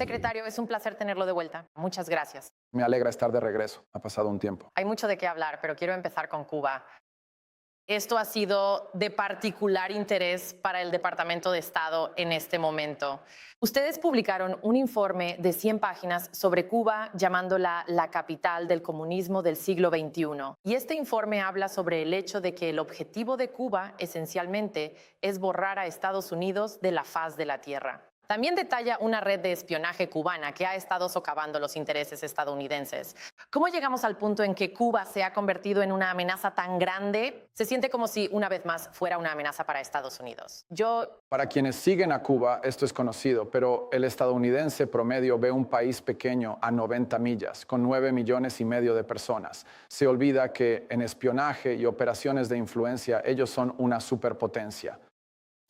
Secretario, es un placer tenerlo de vuelta. Muchas gracias. Me alegra estar de regreso. Ha pasado un tiempo. Hay mucho de qué hablar, pero quiero empezar con Cuba. Esto ha sido de particular interés para el Departamento de Estado en este momento. Ustedes publicaron un informe de 100 páginas sobre Cuba, llamándola la capital del comunismo del siglo XXI. Y este informe habla sobre el hecho de que el objetivo de Cuba, esencialmente, es borrar a Estados Unidos de la faz de la tierra. También detalla una red de espionaje cubana que ha estado socavando los intereses estadounidenses. ¿Cómo llegamos al punto en que Cuba se ha convertido en una amenaza tan grande? Se siente como si, una vez más, fuera una amenaza para Estados Unidos. Para quienes siguen a Cuba, esto es conocido, pero el estadounidense promedio ve un país pequeño a 90 millas, con 9,5 millones de personas. Se olvida que en espionaje y operaciones de influencia, ellos son una superpotencia.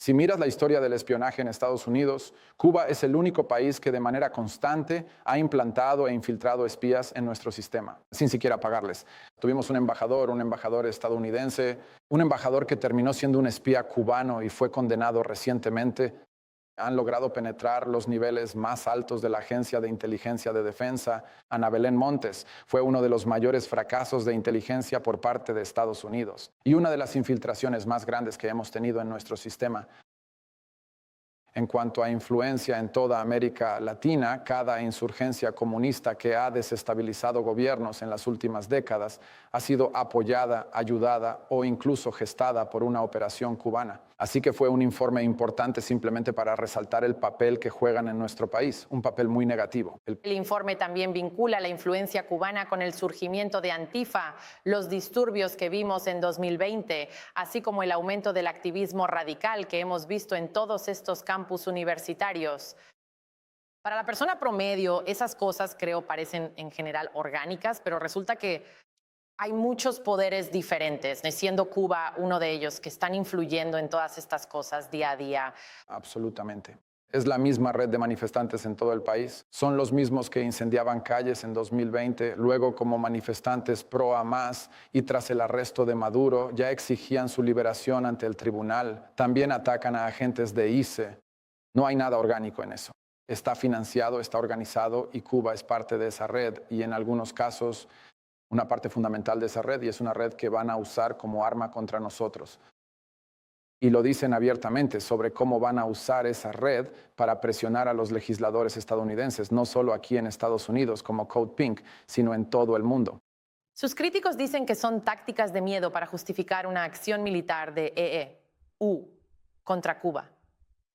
Si miras la historia del espionaje en Estados Unidos, Cuba es el único país que de manera constante ha implantado e infiltrado espías en nuestro sistema, sin siquiera pagarles. Tuvimos un embajador estadounidense, un embajador que terminó siendo un espía cubano y fue condenado recientemente. Han logrado penetrar los niveles más altos de la Agencia de Inteligencia de Defensa. Ana Belén Montes fue uno de los mayores fracasos de inteligencia por parte de Estados Unidos y una de las infiltraciones más grandes que hemos tenido en nuestro sistema. En cuanto a influencia en toda América Latina, cada insurgencia comunista que ha desestabilizado gobiernos en las últimas décadas ha sido apoyada, ayudada o incluso gestada por una operación cubana. Así que fue un informe importante simplemente para resaltar el papel que juegan en nuestro país, un papel muy negativo. El informe también vincula la influencia cubana con el surgimiento de Antifa, los disturbios que vimos en 2020, así como el aumento del activismo radical que hemos visto en todos estos campus universitarios. Para la persona promedio, esas cosas creo parecen en general orgánicas, pero resulta que hay muchos poderes diferentes, siendo Cuba uno de ellos, que están influyendo en todas estas cosas día a día. Absolutamente. Es la misma red de manifestantes en todo el país. Son los mismos que incendiaban calles en 2020, luego como manifestantes pro Hamas y tras el arresto de Maduro ya exigían su liberación ante el tribunal. También atacan a agentes de ICE. No hay nada orgánico en eso. Está financiado, está organizado y Cuba es parte de esa red y en algunos casos una parte fundamental de esa red y es una red que van a usar como arma contra nosotros. Y lo dicen abiertamente sobre cómo van a usar esa red para presionar a los legisladores estadounidenses, no solo aquí en Estados Unidos como Code Pink, sino en todo el mundo. Sus críticos dicen que son tácticas de miedo para justificar una acción militar de EU contra Cuba.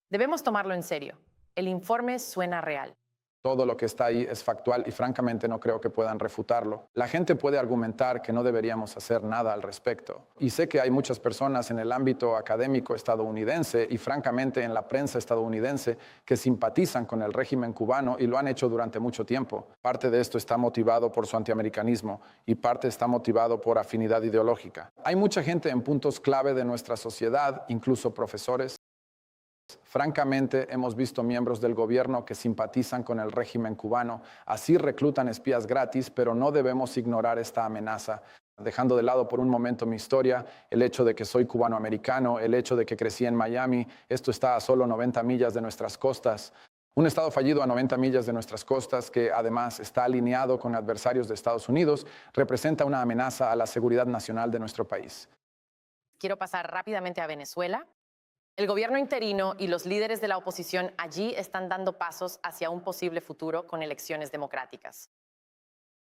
Debemos tomarlo en serio. El informe suena real. Todo lo que está ahí es factual y francamente no creo que puedan refutarlo. La gente puede argumentar que no deberíamos hacer nada al respecto. Y sé que hay muchas personas en el ámbito académico estadounidense y francamente en la prensa estadounidense que simpatizan con el régimen cubano y lo han hecho durante mucho tiempo. Parte de esto está motivado por su antiamericanismo y parte está motivado por afinidad ideológica. Hay mucha gente en puntos clave de nuestra sociedad, incluso profesores. Francamente, hemos visto miembros del gobierno que simpatizan con el régimen cubano. Así reclutan espías gratis, pero no debemos ignorar esta amenaza. Dejando de lado por un momento mi historia, el hecho de que soy cubano-americano, el hecho de que crecí en Miami, esto está a solo 90 millas de nuestras costas. Un estado fallido a 90 millas de nuestras costas, que además está alineado con adversarios de Estados Unidos, representa una amenaza a la seguridad nacional de nuestro país. Quiero pasar rápidamente a Venezuela. El gobierno interino y los líderes de la oposición allí están dando pasos hacia un posible futuro con elecciones democráticas.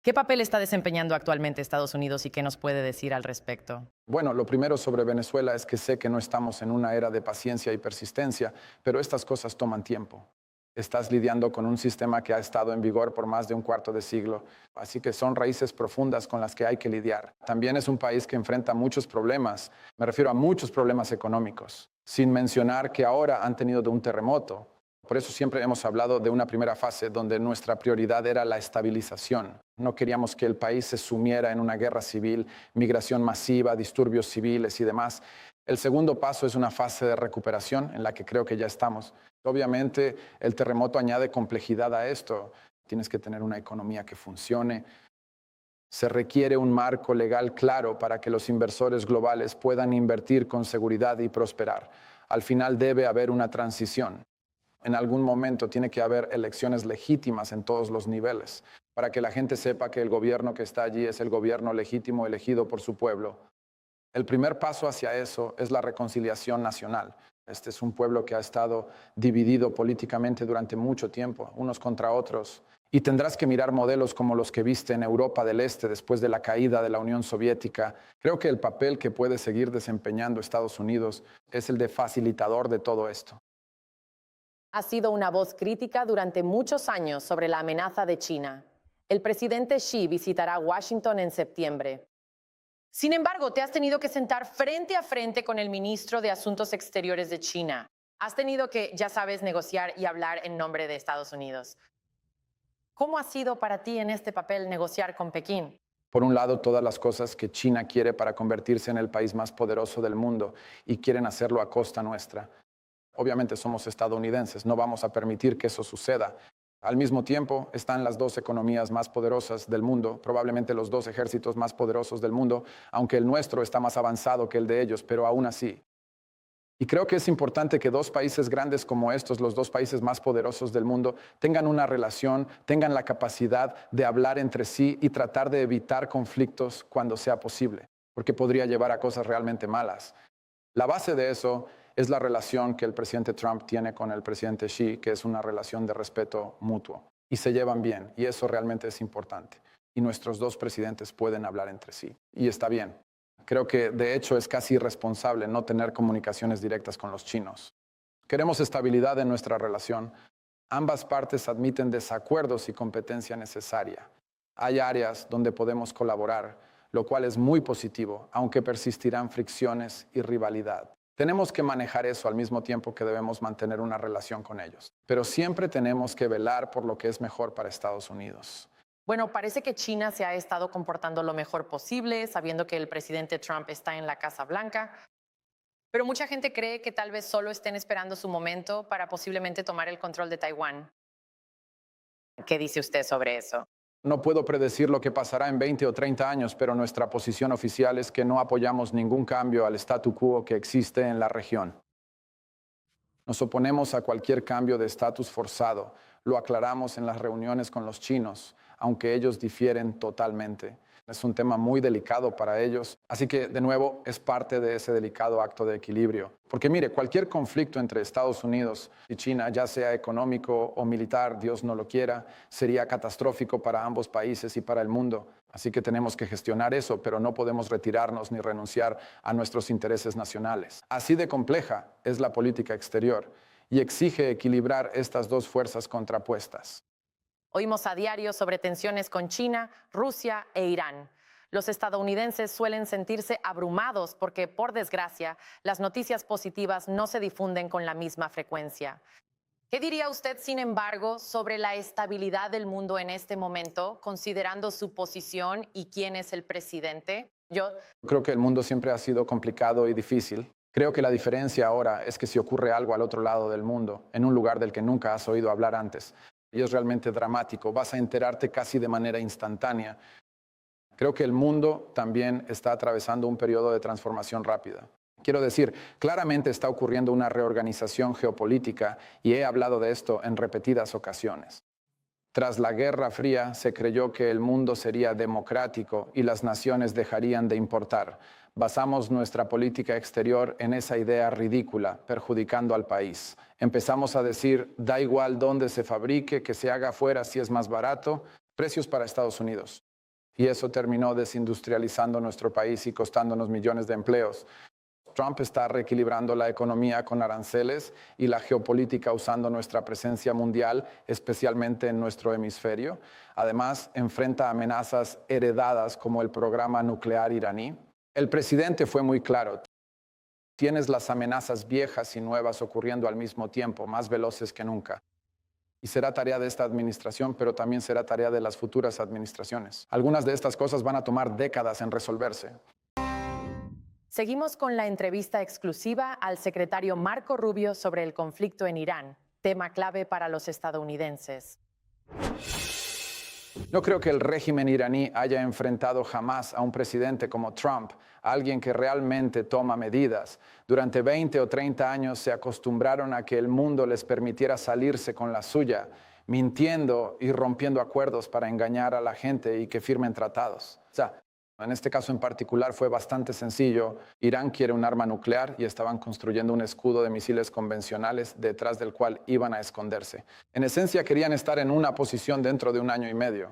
¿Qué papel está desempeñando actualmente Estados Unidos y qué nos puede decir al respecto? Bueno, lo primero sobre Venezuela es que sé que no estamos en una era de paciencia y persistencia, pero estas cosas toman tiempo. Estás lidiando con un sistema que ha estado en vigor por más de un cuarto de siglo, así que son raíces profundas con las que hay que lidiar. También es un país que enfrenta muchos problemas, me refiero a muchos problemas económicos, sin mencionar que ahora han tenido un terremoto. Por eso siempre hemos hablado de una primera fase donde nuestra prioridad era la estabilización. No queríamos que el país se sumiera en una guerra civil, migración masiva, disturbios civiles y demás. El segundo paso es una fase de recuperación en la que creo que ya estamos. Obviamente, el terremoto añade complejidad a esto. Tienes que tener una economía que funcione. Se requiere un marco legal claro para que los inversores globales puedan invertir con seguridad y prosperar. Al final debe haber una transición. En algún momento tiene que haber elecciones legítimas en todos los niveles, para que la gente sepa que el gobierno que está allí es el gobierno legítimo elegido por su pueblo. El primer paso hacia eso es la reconciliación nacional. Este es un pueblo que ha estado dividido políticamente durante mucho tiempo, unos contra otros. Y tendrás que mirar modelos como los que viste en Europa del Este después de la caída de la Unión Soviética. Creo que el papel que puede seguir desempeñando Estados Unidos es el de facilitador de todo esto. Ha sido una voz crítica durante muchos años sobre la amenaza de China. El presidente Xi visitará Washington en septiembre. Sin embargo, te has tenido que sentar frente a frente con el ministro de Asuntos Exteriores de China. Has tenido que, ya sabes, negociar y hablar en nombre de Estados Unidos. ¿Cómo ha sido para ti en este papel negociar con Pekín? Por un lado, todas las cosas que China quiere para convertirse en el país más poderoso del mundo y quieren hacerlo a costa nuestra. Obviamente somos estadounidenses, no vamos a permitir que eso suceda. Al mismo tiempo, están las dos economías más poderosas del mundo, probablemente los dos ejércitos más poderosos del mundo, aunque el nuestro está más avanzado que el de ellos, pero aún así. Y creo que es importante que dos países grandes como estos, los dos países más poderosos del mundo, tengan una relación, tengan la capacidad de hablar entre sí y tratar de evitar conflictos cuando sea posible, porque podría llevar a cosas realmente malas. La base de eso es la relación que el presidente Trump tiene con el presidente Xi, que es una relación de respeto mutuo. Y se llevan bien, y eso realmente es importante. Y nuestros dos presidentes pueden hablar entre sí, y está bien. Creo que, de hecho, es casi irresponsable no tener comunicaciones directas con los chinos. Queremos estabilidad en nuestra relación. Ambas partes admiten desacuerdos y competencia necesaria. Hay áreas donde podemos colaborar, lo cual es muy positivo, aunque persistirán fricciones y rivalidad. Tenemos que manejar eso al mismo tiempo que debemos mantener una relación con ellos. Pero siempre tenemos que velar por lo que es mejor para Estados Unidos. Bueno, parece que China se ha estado comportando lo mejor posible, sabiendo que el presidente Trump está en la Casa Blanca. Pero mucha gente cree que tal vez solo estén esperando su momento para posiblemente tomar el control de Taiwán. ¿Qué dice usted sobre eso? No puedo predecir lo que pasará en 20 o 30 años, pero nuestra posición oficial es que no apoyamos ningún cambio al statu quo que existe en la región. Nos oponemos a cualquier cambio de estatus forzado. Lo aclaramos en las reuniones con los chinos, aunque ellos difieren totalmente. Es un tema muy delicado para ellos, así que, de nuevo, es parte de ese delicado acto de equilibrio. Porque mire, cualquier conflicto entre Estados Unidos y China, ya sea económico o militar, Dios no lo quiera, sería catastrófico para ambos países y para el mundo. Así que tenemos que gestionar eso, pero no podemos retirarnos ni renunciar a nuestros intereses nacionales. Así de compleja es la política exterior y exige equilibrar estas dos fuerzas contrapuestas. Oímos a diario sobre tensiones con China, Rusia e Irán. Los estadounidenses suelen sentirse abrumados porque, por desgracia, las noticias positivas no se difunden con la misma frecuencia. ¿Qué diría usted, sin embargo, sobre la estabilidad del mundo en este momento, considerando su posición y quién es el presidente? Yo creo que el mundo siempre ha sido complicado y difícil. Creo que la diferencia ahora es que si ocurre algo al otro lado del mundo, en un lugar del que nunca has oído hablar antes, y es realmente dramático, vas a enterarte casi de manera instantánea. Creo que el mundo también está atravesando un periodo de transformación rápida. Quiero decir, claramente está ocurriendo una reorganización geopolítica y he hablado de esto en repetidas ocasiones. Tras la Guerra Fría se creyó que el mundo sería democrático y las naciones dejarían de importar. Basamos nuestra política exterior en esa idea ridícula, perjudicando al país. Empezamos a decir, da igual dónde se fabrique, que se haga afuera si es más barato, precios para Estados Unidos. Y eso terminó desindustrializando nuestro país y costándonos millones de empleos. Trump está reequilibrando la economía con aranceles y la geopolítica usando nuestra presencia mundial, especialmente en nuestro hemisferio. Además, enfrenta amenazas heredadas como el programa nuclear iraní. El presidente fue muy claro. Tienes las amenazas viejas y nuevas ocurriendo al mismo tiempo, más veloces que nunca. Y será tarea de esta administración, pero también será tarea de las futuras administraciones. Algunas de estas cosas van a tomar décadas en resolverse. Seguimos con la entrevista exclusiva al secretario Marco Rubio sobre el conflicto en Irán, tema clave para los estadounidenses. No creo que el régimen iraní haya enfrentado jamás a un presidente como Trump, a alguien que realmente toma medidas. Durante 20 o 30 años se acostumbraron a que el mundo les permitiera salirse con la suya, mintiendo y rompiendo acuerdos para engañar a la gente y que firmen tratados. O sea, en este caso en particular fue bastante sencillo. Irán quiere un arma nuclear y estaban construyendo un escudo de misiles convencionales detrás del cual iban a esconderse. En esencia querían estar en una posición dentro de un año y medio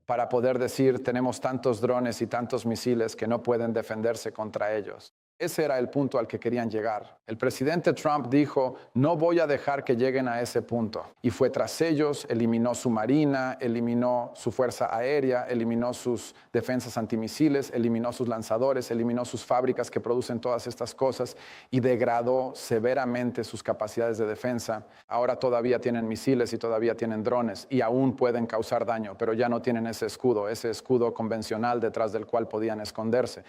para poder decir tenemos tantos drones y tantos misiles que no pueden defenderse contra ellos. Ese era el punto al que querían llegar. El presidente Trump dijo, no voy a dejar que lleguen a ese punto. Y fue tras ellos, eliminó su marina, eliminó su fuerza aérea, eliminó sus defensas antimisiles, eliminó sus lanzadores, eliminó sus fábricas que producen todas estas cosas y degradó severamente sus capacidades de defensa. Ahora todavía tienen misiles y todavía tienen drones y aún pueden causar daño, pero ya no tienen ese escudo convencional detrás del cual podían esconderse.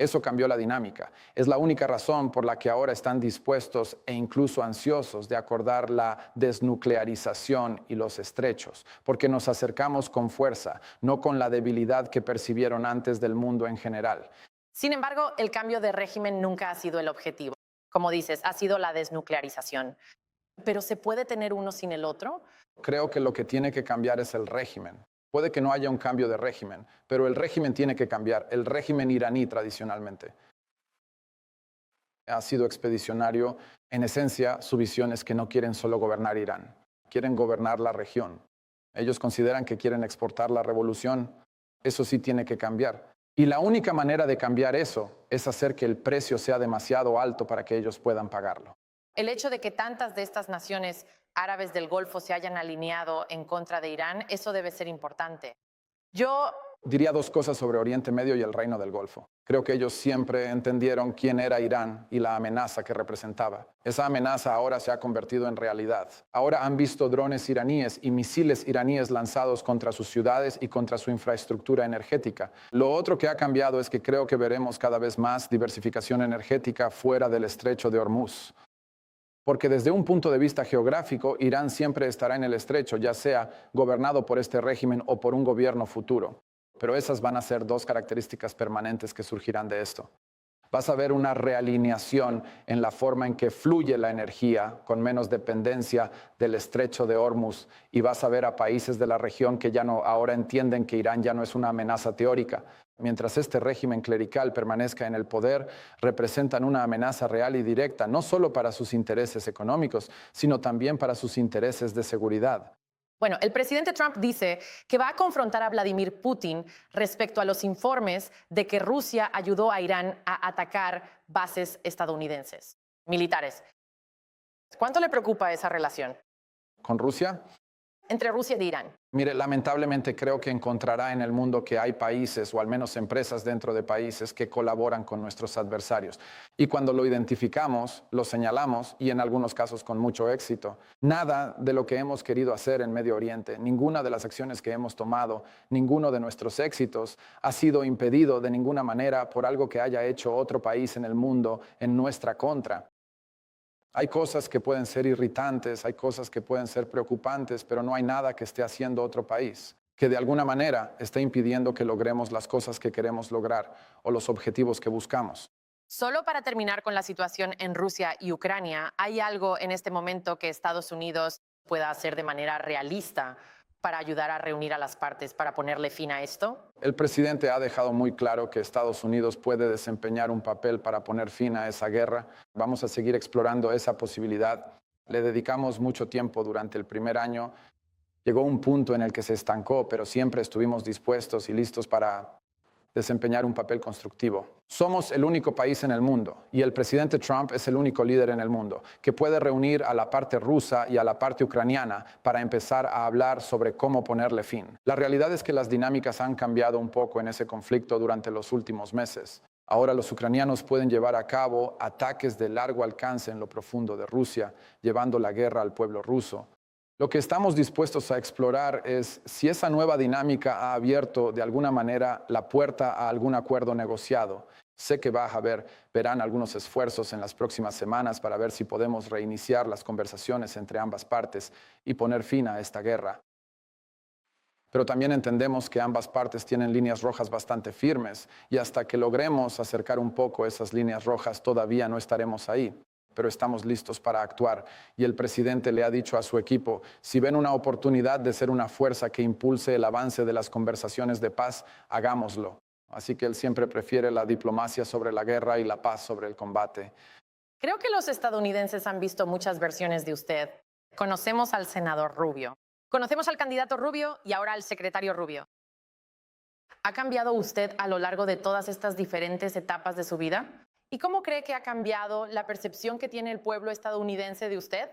Eso cambió la dinámica. Es la única razón por la que ahora están dispuestos e incluso ansiosos de acordar la desnuclearización y los estrechos, porque nos acercamos con fuerza, no con la debilidad que percibieron antes del mundo en general. Sin embargo, el cambio de régimen nunca ha sido el objetivo. Como dices, ha sido la desnuclearización. ¿Pero se puede tener uno sin el otro? Creo que lo que tiene que cambiar es el régimen. Puede que no haya un cambio de régimen, pero el régimen tiene que cambiar. El régimen iraní tradicionalmente ha sido expedicionario. En esencia, su visión es que no quieren solo gobernar Irán, quieren gobernar la región. Ellos consideran que quieren exportar la revolución. Eso sí tiene que cambiar. Y la única manera de cambiar eso es hacer que el precio sea demasiado alto para que ellos puedan pagarlo. El hecho de que tantas de estas naciones árabes del Golfo se hayan alineado en contra de Irán, eso debe ser importante. Yo Diría dos cosas sobre Oriente Medio y el Reino del Golfo. Creo que ellos siempre entendieron quién era Irán y la amenaza que representaba. Esa amenaza ahora se ha convertido en realidad. Ahora han visto drones iraníes y misiles iraníes lanzados contra sus ciudades y contra su infraestructura energética. Lo otro que ha cambiado es que creo que veremos cada vez más diversificación energética fuera del estrecho de Hormuz. Porque desde un punto de vista geográfico, Irán siempre estará en el estrecho, ya sea gobernado por este régimen o por un gobierno futuro. Pero esas van a ser dos características permanentes que surgirán de esto. Vas a ver una realineación en la forma en que fluye la energía, con menos dependencia del estrecho de Hormuz, y vas a ver a países de la región que ya no, ahora entienden que Irán ya no es una amenaza teórica. Mientras este régimen clerical permanezca en el poder, representan una amenaza real y directa, no solo para sus intereses económicos, sino también para sus intereses de seguridad. Bueno, el presidente Trump dice que va a confrontar a Vladimir Putin respecto a los informes de que Rusia ayudó a Irán a atacar bases estadounidenses, militares. ¿Cuánto le preocupa esa relación ¿Con Rusia? entre Rusia y Irán? Mire, lamentablemente creo que encontrará en el mundo que hay países, o al menos empresas dentro de países, que colaboran con nuestros adversarios. Y cuando lo identificamos, lo señalamos, y en algunos casos con mucho éxito. Nada de lo que hemos querido hacer en Medio Oriente, ninguna de las acciones que hemos tomado, ninguno de nuestros éxitos ha sido impedido de ninguna manera por algo que haya hecho otro país en el mundo en nuestra contra. Hay cosas que pueden ser irritantes, hay cosas que pueden ser preocupantes, pero no hay nada que esté haciendo otro país que de alguna manera esté impidiendo que logremos las cosas que queremos lograr o los objetivos que buscamos. Solo para terminar con la situación en Rusia y Ucrania, ¿hay algo en este momento que Estados Unidos pueda hacer de manera realista para ayudar a reunir a las partes, para ponerle fin a esto? El presidente ha dejado muy claro que Estados Unidos puede desempeñar un papel para poner fin a esa guerra. Vamos a seguir explorando esa posibilidad. Le dedicamos mucho tiempo durante el primer año. Llegó un punto en el que se estancó, pero siempre estuvimos dispuestos y listos para desempeñar un papel constructivo. Somos el único país en el mundo y el presidente Trump es el único líder en el mundo que puede reunir a la parte rusa y a la parte ucraniana para empezar a hablar sobre cómo ponerle fin. La realidad es que las dinámicas han cambiado un poco en ese conflicto durante los últimos meses. Ahora los ucranianos pueden llevar a cabo ataques de largo alcance en lo profundo de Rusia, llevando la guerra al pueblo ruso. Lo que estamos dispuestos a explorar es si esa nueva dinámica ha abierto de alguna manera la puerta a algún acuerdo negociado. Sé que verán algunos esfuerzos en las próximas semanas para ver si podemos reiniciar las conversaciones entre ambas partes y poner fin a esta guerra. Pero también entendemos que ambas partes tienen líneas rojas bastante firmes y hasta que logremos acercar un poco esas líneas rojas todavía no estaremos ahí, pero estamos listos para actuar. Y el presidente le ha dicho a su equipo, si ven una oportunidad de ser una fuerza que impulse el avance de las conversaciones de paz, hagámoslo. Así que él siempre prefiere la diplomacia sobre la guerra y la paz sobre el combate. Creo que los estadounidenses han visto muchas versiones de usted. Conocemos al senador Rubio, conocemos al candidato Rubio y ahora al secretario Rubio. ¿Ha cambiado usted a lo largo de todas estas diferentes etapas de su vida? ¿Y cómo cree que ha cambiado la percepción que tiene el pueblo estadounidense de usted?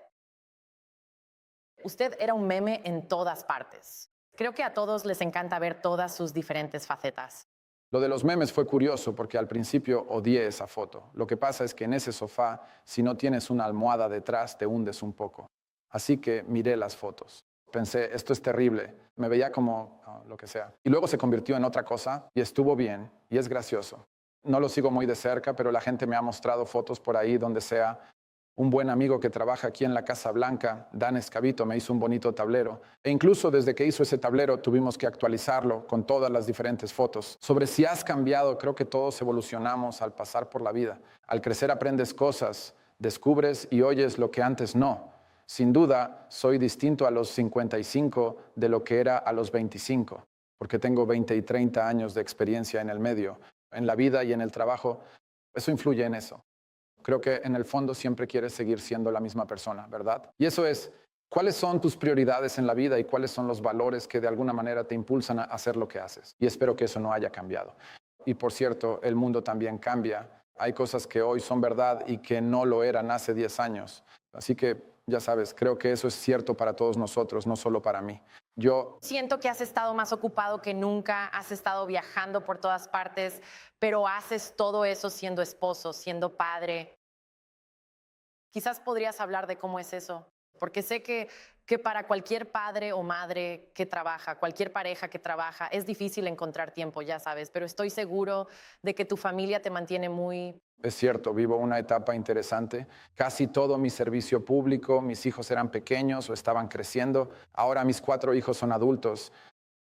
Usted era un meme en todas partes. Creo que a todos les encanta ver todas sus diferentes facetas. Lo de los memes fue curioso porque al principio odié esa foto. Lo que pasa es que en ese sofá, si no tienes una almohada detrás, te hundes un poco. Así que miré las fotos. Pensé, esto es terrible. Me veía como lo que sea. Y luego se convirtió en otra cosa y estuvo bien y es gracioso. No lo sigo muy de cerca, pero la gente me ha mostrado fotos por ahí donde sea. Un buen amigo que trabaja aquí en la Casa Blanca, Dan Escabito, me hizo un bonito tablero. E incluso desde que hizo ese tablero tuvimos que actualizarlo con todas las diferentes fotos. Sobre si has cambiado, creo que todos evolucionamos al pasar por la vida. Al crecer aprendes cosas, descubres y oyes lo que antes no. Sin duda, soy distinto a los 55 de lo que era a los 25, porque tengo 20 y 30 años de experiencia en el medio, en la vida y en el trabajo. Eso influye en eso. Creo que en el fondo siempre quieres seguir siendo la misma persona, ¿verdad? Y eso es, ¿cuáles son tus prioridades en la vida y cuáles son los valores que de alguna manera te impulsan a hacer lo que haces? Y espero que eso no haya cambiado. Y por cierto, el mundo también cambia. Hay cosas que hoy son verdad y que no lo eran hace 10 años. Así que, ya sabes, creo que eso es cierto para todos nosotros, no solo para mí. Yo Siento que has estado más ocupado que nunca, has estado viajando por todas partes, pero haces todo eso siendo esposo, siendo padre. Quizás podrías hablar de cómo es eso, porque sé que para cualquier padre o madre que trabaja, cualquier pareja que trabaja, es difícil encontrar tiempo, ya sabes, pero estoy seguro de que tu familia te mantiene muy... Es cierto, vivo una etapa interesante. Casi todo mi servicio público, mis hijos eran pequeños o estaban creciendo. Ahora mis 4 hijos son adultos.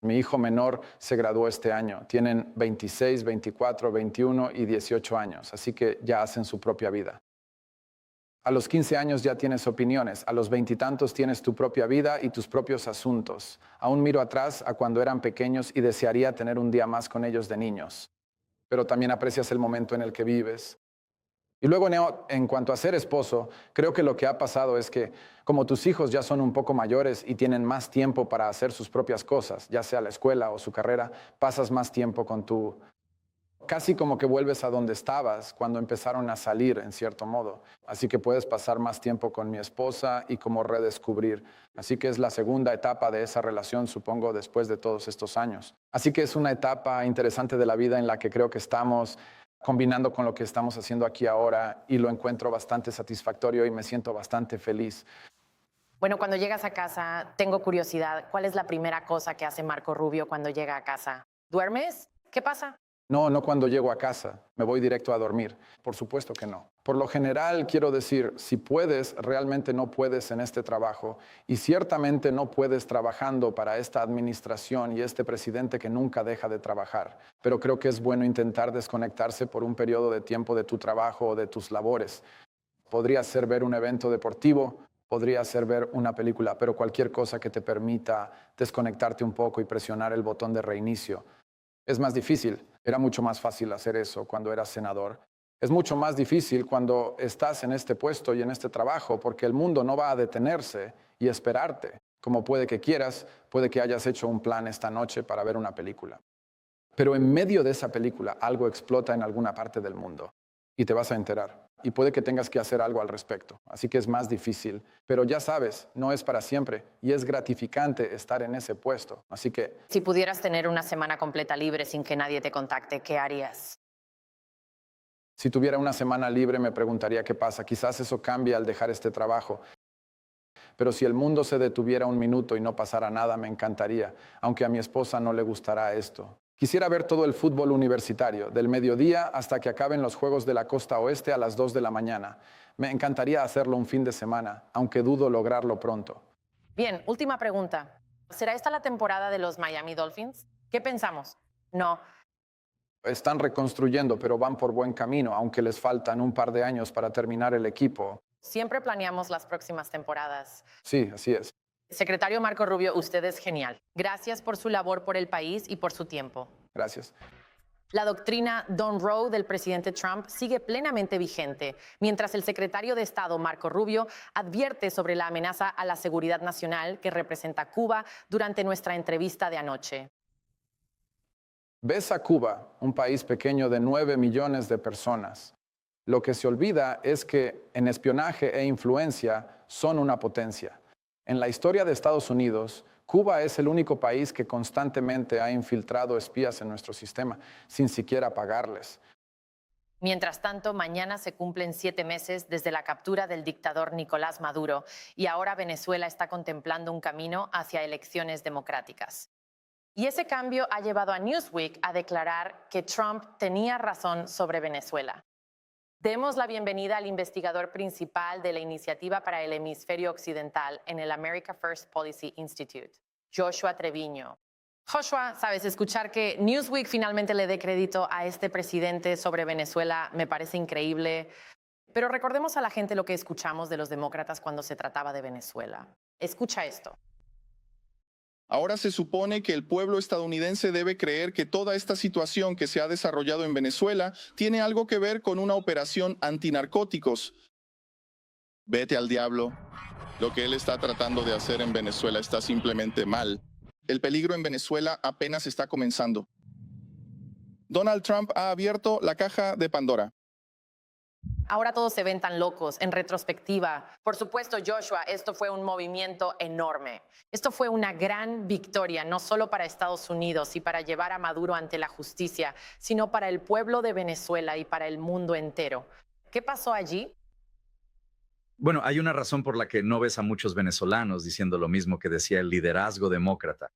Mi hijo menor se graduó este año. Tienen 26, 24, 21 y 18 años, así que ya hacen su propia vida. A los 15 años ya tienes opiniones, a los 20 y tantos tienes tu propia vida y tus propios asuntos. Aún miro atrás a cuando eran pequeños y desearía tener un día más con ellos de niños. Pero también aprecias el momento en el que vives. Y luego, en cuanto a ser esposo, creo que lo que ha pasado es que como tus hijos ya son un poco mayores y tienen más tiempo para hacer sus propias cosas, ya sea la escuela o su carrera, pasas más tiempo con tu... Casi como que vuelves a donde estabas cuando empezaron a salir, en cierto modo. Así que puedes pasar más tiempo con mi esposa y como redescubrir. Así que es la segunda etapa de esa relación, supongo, después de todos estos años. Así que es una etapa interesante de la vida en la que creo que estamos combinando con lo que estamos haciendo aquí ahora y lo encuentro bastante satisfactorio y me siento bastante feliz. Bueno, cuando llegas a casa, tengo curiosidad, ¿cuál es la primera cosa que hace Marco Rubio cuando llega a casa? ¿Duermes? ¿Qué pasa? No cuando llego a casa, me voy directo a dormir. Por supuesto que no. Por lo general, quiero decir, si puedes, realmente no puedes en este trabajo y ciertamente no puedes trabajando para esta administración y este presidente que nunca deja de trabajar. Pero creo que es bueno intentar desconectarse por un periodo de tiempo de tu trabajo o de tus labores. Podría ser ver un evento deportivo, podría ser ver una película, pero cualquier cosa que te permita desconectarte un poco y presionar el botón de reinicio. Es más difícil. Era mucho más fácil hacer eso cuando eras senador. Es mucho más difícil cuando estás en este puesto y en este trabajo, porque el mundo no va a detenerse y esperarte. Como puede que quieras, puede que hayas hecho un plan esta noche para ver una película. Pero en medio de esa película algo explota en alguna parte del mundo y te vas a enterar. Y puede que tengas que hacer algo al respecto. Así que es más difícil. Pero ya sabes, no es para siempre y es gratificante estar en ese puesto. Así que... Si pudieras tener una semana completa libre sin que nadie te contacte, ¿qué harías? Si tuviera una semana libre me preguntaría qué pasa. Quizás eso cambie al dejar este trabajo. Pero si el mundo se detuviera un minuto y no pasara nada, me encantaría. Aunque a mi esposa no le gustará esto. Quisiera ver todo el fútbol universitario, del mediodía hasta que acaben los Juegos de la Costa Oeste a las 2 de la mañana. Me encantaría hacerlo un fin de semana, aunque dudo lograrlo pronto. Bien, última pregunta. ¿Será esta la temporada de los Miami Dolphins? ¿Qué pensamos? No. Están reconstruyendo, pero van por buen camino, aunque les faltan un par de años para terminar el equipo. Siempre planeamos las próximas temporadas. Sí, así es. Secretario Marco Rubio, usted es genial. Gracias por su labor por el país y por su tiempo. Gracias. La doctrina Don't Row del presidente Trump sigue plenamente vigente, mientras el secretario de Estado Marco Rubio advierte sobre la amenaza a la seguridad nacional que representa Cuba durante nuestra entrevista de anoche. Ves a Cuba, un país pequeño de 9 millones de personas. Lo que se olvida es que en espionaje e influencia son una potencia. En la historia de Estados Unidos, Cuba es el único país que constantemente ha infiltrado espías en nuestro sistema, sin siquiera pagarles. Mientras tanto, mañana se cumplen 7 meses desde la captura del dictador Nicolás Maduro y ahora Venezuela está contemplando un camino hacia elecciones democráticas. Y ese cambio ha llevado a Newsweek a declarar que Trump tenía razón sobre Venezuela. Demos la bienvenida al investigador principal de la Iniciativa para el Hemisferio Occidental en el America First Policy Institute, Joshua Treviño. Joshua, sabes, escuchar que Newsweek finalmente le dé crédito a este presidente sobre Venezuela me parece increíble, pero recordemos a la gente lo que escuchamos de los demócratas cuando se trataba de Venezuela. Escucha esto. Ahora se supone que el pueblo estadounidense debe creer que toda esta situación que se ha desarrollado en Venezuela tiene algo que ver con una operación antinarcóticos. Vete al diablo. Lo que él está tratando de hacer en Venezuela está simplemente mal. El peligro en Venezuela apenas está comenzando. Donald Trump ha abierto la caja de Pandora. Ahora todos se ven tan locos, en retrospectiva. Por supuesto, Joshua, esto fue un movimiento enorme. Esto fue una gran victoria, no solo para Estados Unidos y para llevar a Maduro ante la justicia, sino para el pueblo de Venezuela y para el mundo entero. ¿Qué pasó allí? Bueno, hay una razón por la que no ves a muchos venezolanos diciendo lo mismo que decía el liderazgo demócrata.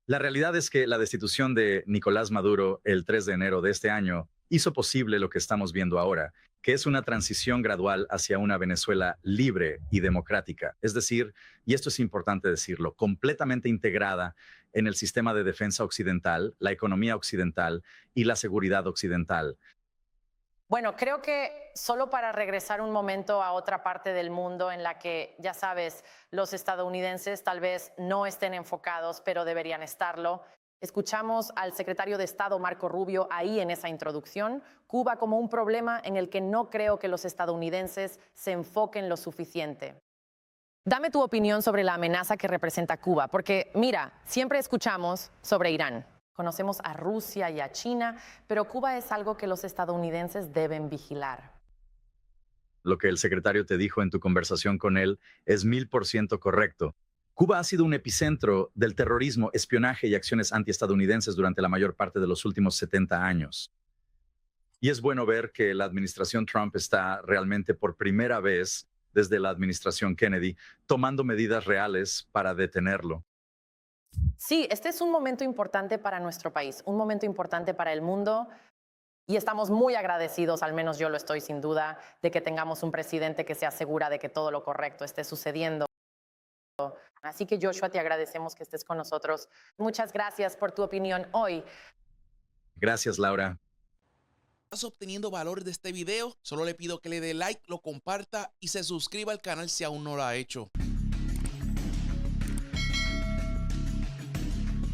La realidad es que la destitución de Nicolás Maduro el 3 de enero de este año hizo posible lo que estamos viendo ahora, que es una transición gradual hacia una Venezuela libre y democrática. Es decir, y esto es importante decirlo, completamente integrada en el sistema de defensa occidental, la economía occidental y la seguridad occidental. Bueno, creo que solo para regresar un momento a otra parte del mundo en la que, ya sabes, los estadounidenses tal vez no estén enfocados, pero deberían estarlo. Escuchamos al secretario de Estado Marco Rubio ahí en esa introducción, Cuba como un problema en el que no creo que los estadounidenses se enfoquen lo suficiente. Dame tu opinión sobre la amenaza que representa Cuba, porque mira, siempre escuchamos sobre Irán. Conocemos a Rusia y a China, pero Cuba es algo que los estadounidenses deben vigilar. Lo que el secretario te dijo en tu conversación con él es 1000% correcto. Cuba ha sido un epicentro del terrorismo, espionaje y acciones antiestadounidenses durante la mayor parte de los últimos 70 años. Y es bueno ver que la administración Trump está realmente por primera vez desde la administración Kennedy tomando medidas reales para detenerlo. Sí, este es un momento importante para nuestro país, un momento importante para el mundo y estamos muy agradecidos, al menos yo lo estoy sin duda, de que tengamos un presidente que se asegura de que todo lo correcto esté sucediendo. Así que Joshua, te agradecemos que estés con nosotros. Muchas gracias por tu opinión hoy. Gracias, Laura. ¿Estás obteniendo valor de este video? Solo le pido que le dé like, lo comparta y se suscriba al canal si aún no lo ha hecho.